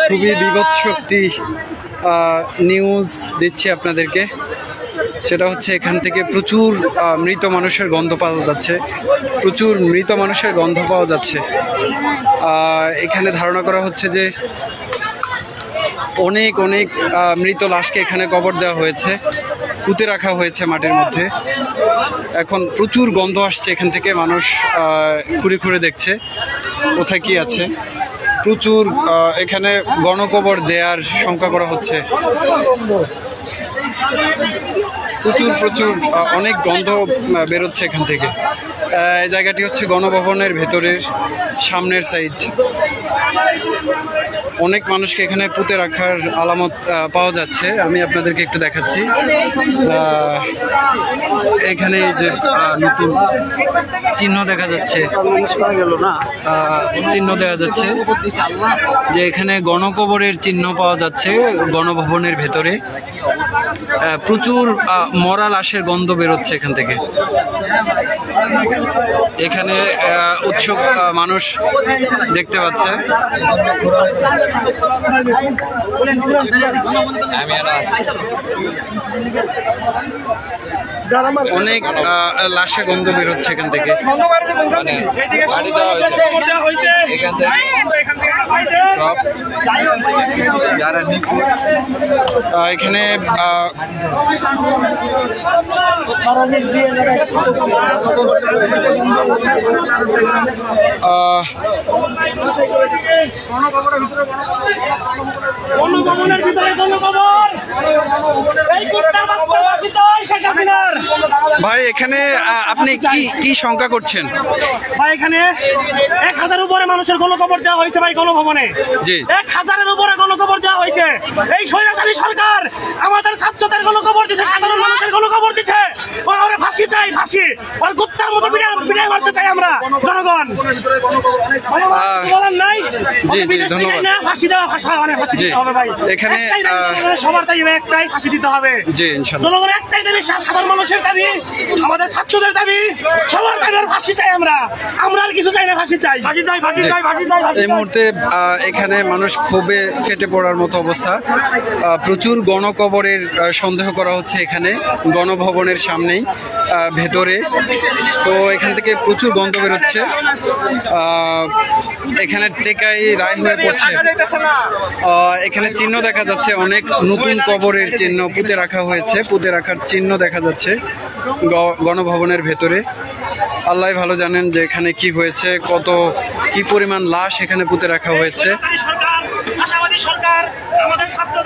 খুবই বিভৎস একটি নিউজ দিচ্ছি আপনাদেরকে। সেটা হচ্ছে এখান থেকে প্রচুর মৃত মানুষের গন্ধ পাওয়া যাচ্ছে, প্রচুর মৃত মানুষের গন্ধ পাওয়া যাচ্ছে। এখানে ধারণা করা হচ্ছে যে অনেক অনেক মৃত লাশকে এখানে কবর দেওয়া হয়েছে, পুঁতে রাখা হয়েছে মাটির মধ্যে। এখন প্রচুর গন্ধ আসছে এখান থেকে, মানুষ ঘুরে ঘুরে দেখছে কোথায় কি আছে। প্রচুর এখানে গণকবর দেওয়ার শঙ্কা করা হচ্ছে, প্রচুর প্রচুর অনেক গন্ধ বেরোচ্ছে এখান থেকে। এই জায়গাটি হচ্ছে গণভবনের ভেতরের সামনের সাইড। অনেক মানুষকে এখানে পুঁতে রাখার আলামত পাওয়া যাচ্ছে, আমি আপনাদেরকে একটু দেখাচ্ছি। এখানে যে নতুন চিহ্ন দেখা যাচ্ছে, চিহ্ন দেখা যাচ্ছে যে এখানে গণকবরের চিহ্ন পাওয়া যাচ্ছে গণভবনের ভেতরে। প্রচুর মরা লাশের গন্ধ বেরোচ্ছে এখান থেকে। এখানে উৎসুক মানুষ দেখতে পাচ্ছে। অনেক লাশের গন্ধ বেরোচ্ছে এখান থেকে। এখানে ভাই এখানে আপনি কি শঙ্কা করছেন? ভাই এখানে 1000 উপরে মানুষের গণকবর দেওয়া হয়েছে ভাই গণভবনে। জি, 1000-এর উপরে গণকবর দেওয়া হয়েছে। এই স্বৈরাচারী সরকার আমাদের ছাত্রদের গণকবর দিচ্ছে, সাধারণ মানুষের গণকবর দিচ্ছে। ওরা ফাঁসি চাই, ফাঁসি। ওর কুত্তার মতো বিদায় মারতে চাই আমরা জনগণ। বলার নাই। জি জি, ধন্যবাদ। ফাঁসি দেওয়া, ফাঁসি দিতে হবে ভাই। এখানে সবার দাবি একটাই, ফাঁসি দিতে হবে। জি ইনশাআল্লাহ। জনগণের একটাই দাবি, সাধারণ মানুষের দাবি, আমাদের ছাত্রদের দাবি, সবার দাবি আর ফাঁসি চাই। আমরা আর কিছু চাই না, ফাঁসি চাই, ফাঁসি চাই, ফাঁসি চাই, ফাঁসি চাই। এই মুহূর্তে এখানে মানুষ ক্ষোভে ফেটে পড়ার মতো অবস্থা। প্রচুর গণকবরের সন্দেহ করা হচ্ছে এখানে গণভবনের সামনেই ভেতরে। তো এখান থেকে প্রচুর গন্ধ বেরোচ্ছে। এখানে টেকাই রায় হয়ে পড়ছে। এখানে চিহ্ন দেখা যাচ্ছে, অনেক নতুন কবরের চিহ্ন পুঁতে রাখা হয়েছে, পুঁতে রাখার চিহ্ন দেখা যাচ্ছে গণভবনের ভেতরে। আল্লাহ ভালো জানেন যে এখানে কি হয়েছে, কি পরিমাণ লাশ এখানে পুঁতে রাখা হয়েছে। আশাবাদী সরকার আমাদের ছাত্র